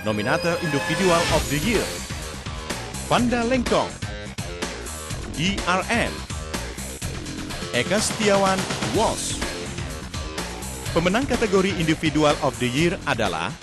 Nominator Individual of the Year, Vanda Lengkong, DRM, Eka Setiawan WOS. Pemenang kategori Individual of the Year adalah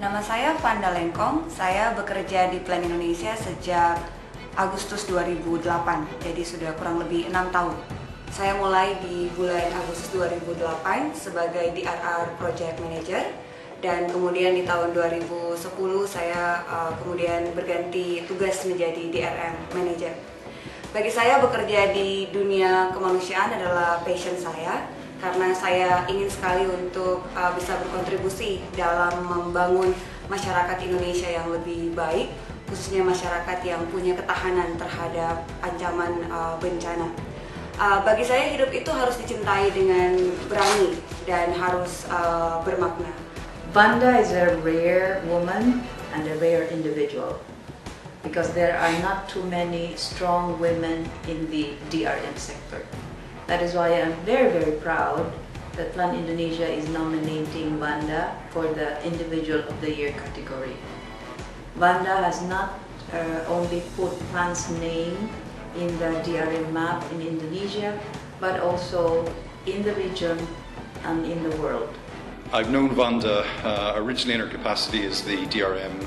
Nama saya Vanda Lengkong, saya bekerja di Plan Indonesia sejak Agustus 2008, jadi sudah kurang lebih 6 tahun. Saya mulai di bulan Agustus 2008 sebagai DRR Project Manager, dan kemudian di tahun 2010 saya kemudian berganti tugas menjadi DRM Manager. Bagi saya bekerja di dunia kemanusiaan adalah passion saya, karena saya ingin sekali untuk bisa berkontribusi dalam membangun masyarakat Indonesia yang lebih baik, khususnya masyarakat yang punya ketahanan terhadap ancaman bencana. Bagi saya hidup itu harus dicintai dengan berani dan harus bermakna. Vanda is a rare woman and a rare individual because there are not too many strong women in the DRM sector. That is why I'm very, very proud that Plan Indonesia is nominating Vanda for the Individual of the Year category. Vanda has not only put Plan's name in the DRM map in Indonesia, but also in the region and in the world. I've known Vanda originally in her capacity as the DRM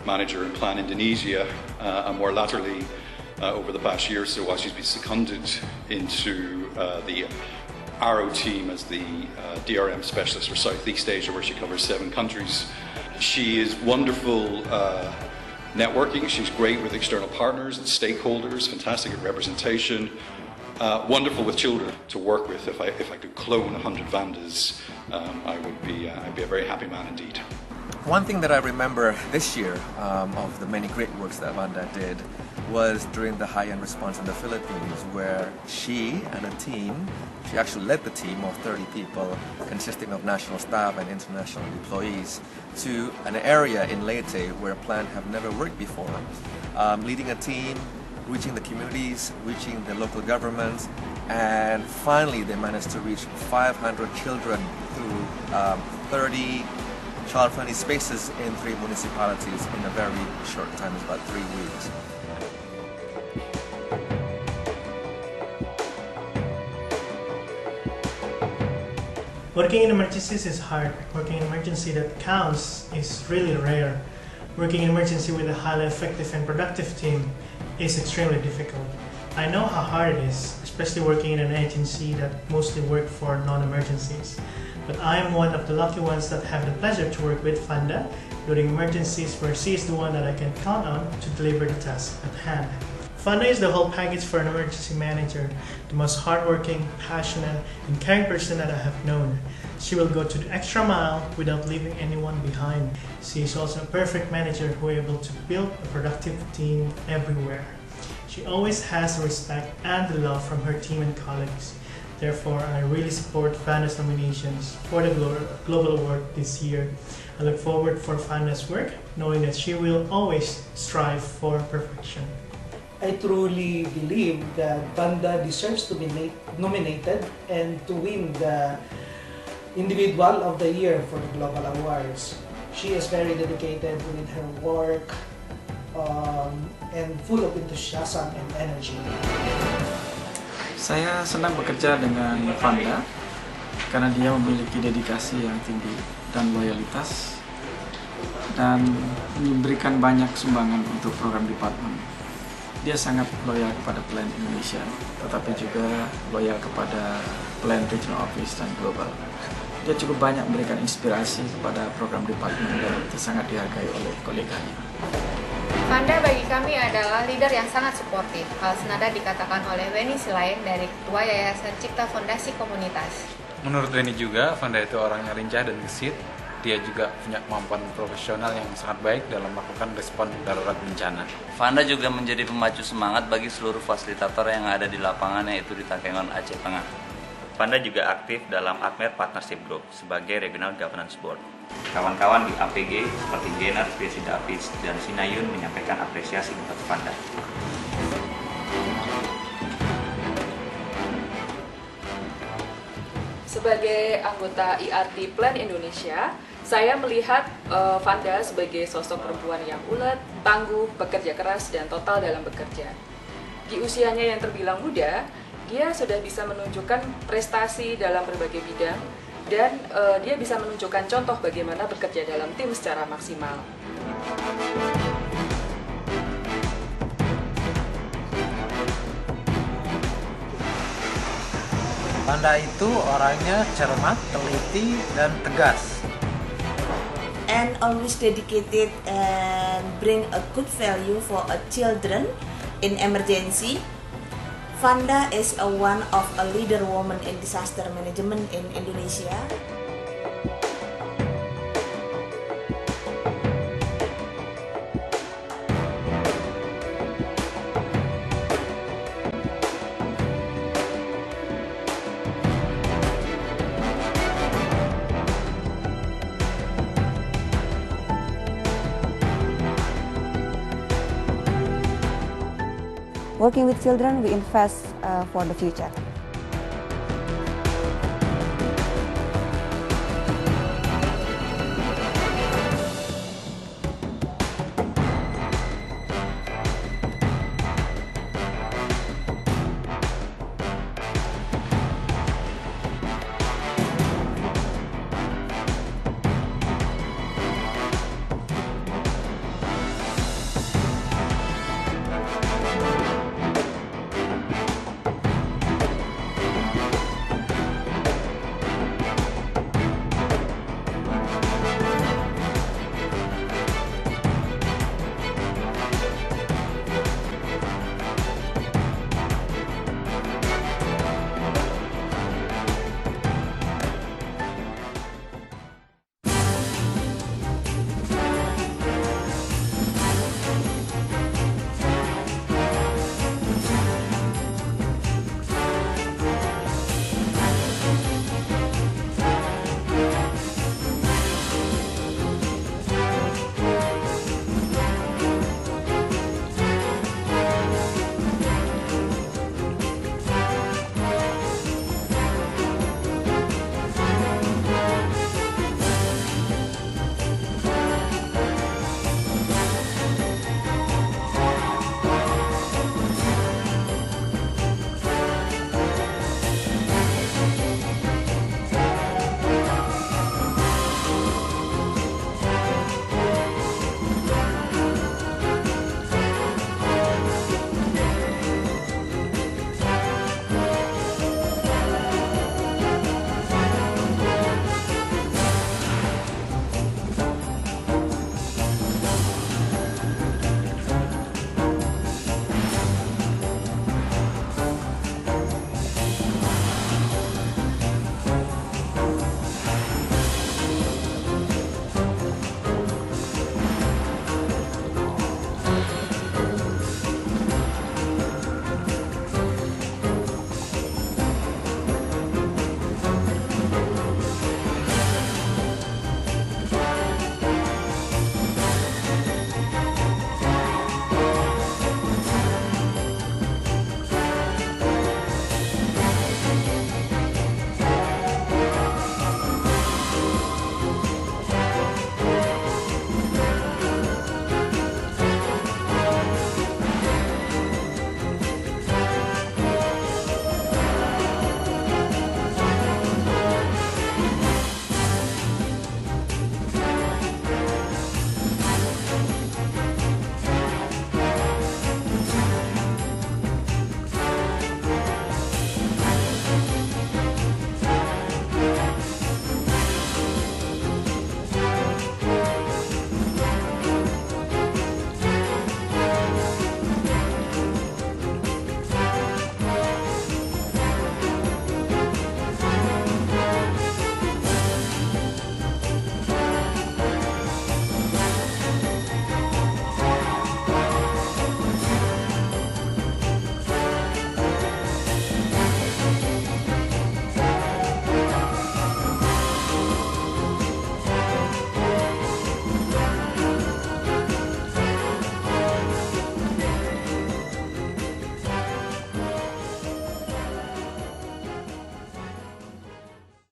manager in Plan Indonesia, and more latterly over the past year or so while she's been seconded into the RO team as the DRM specialist for Southeast Asia, where she covers 7 countries. She is wonderful networking. She's great with external partners and stakeholders, fantastic at representation, wonderful with children to work with. If I could clone 100 Vandas, I'd be a very happy man indeed. One thing that I remember this year of the many great works that Vanda did was during the high-end response in the Philippines, where she and a team, she actually led the team of 30 people consisting of national staff and international employees to an area in Leyte where Plan have never worked before, leading a team, reaching the communities, reaching the local governments, and finally they managed to reach 500 children through 30 child-friendly spaces in 3 municipalities in a very short time, about 3 weeks. Working in emergencies is hard. Working in emergency that counts is really rare. Working in emergency with a highly effective and productive team is extremely difficult. I know how hard it is, especially working in an agency that mostly work for non-emergencies. But I am one of the lucky ones that have the pleasure to work with Vanda during emergencies, where she is the one that I can count on to deliver the task at hand. Vanda is the whole package for an emergency manager, the most hardworking, passionate, and caring person that I have known. She will go to the extra mile without leaving anyone behind. She is also a perfect manager who is able to build a productive team everywhere. She always has the respect and the love from her team and colleagues. Therefore, I really support Vanda's nominations for the Global Award this year. I look forward for Vanda's work, knowing that she will always strive for perfection. I truly believe that Vanda deserves to be nominated and to win the Individual of the Year for the Global Awards. She is very dedicated with her work and full of enthusiasm and energy. Saya senang bekerja dengan Vanda karena dia memiliki dedikasi yang tinggi dan loyalitas, dan memberikan banyak sumbangan untuk program departemen. Dia sangat loyal kepada Plan Indonesia, tetapi juga loyal kepada Plan Regional Office dan Global. Dia cukup banyak memberikan inspirasi kepada program departemen dan itu sangat dihargai oleh koleganya. Vanda bagi kami adalah leader yang sangat suportif. Hal senada dikatakan oleh Weni Silaeng dari Ketua Yayasan Cipta Fondasi Komunitas. Menurut Weni juga, Vanda itu orang yang lincah dan gesit, dia juga punya kemampuan profesional yang sangat baik dalam melakukan respon darurat bencana. Vanda juga menjadi pemacu semangat bagi seluruh fasilitator yang ada di lapangan, yaitu di Takengon, Aceh Tengah. Vanda juga aktif dalam ACMER Partnership Group sebagai Regional Governance Board. Kawan-kawan di APG seperti Genar, Desi Davids, dan Sinayun menyampaikan apresiasi buat Vanda. Sebagai anggota IRT Plan Indonesia, saya melihat Vanda sebagai sosok perempuan yang ulet, tangguh, bekerja keras, dan total dalam bekerja. Di usianya yang terbilang muda, dia sudah bisa menunjukkan prestasi dalam berbagai bidang, dan dia bisa menunjukkan contoh bagaimana bekerja dalam tim secara maksimal. Vanda itu orangnya cermat, teliti, dan tegas. And always dedicated and bring a good value for a children in emergency. Vanda is one of a leader woman in disaster management in Indonesia. Working with children, we invest for the future.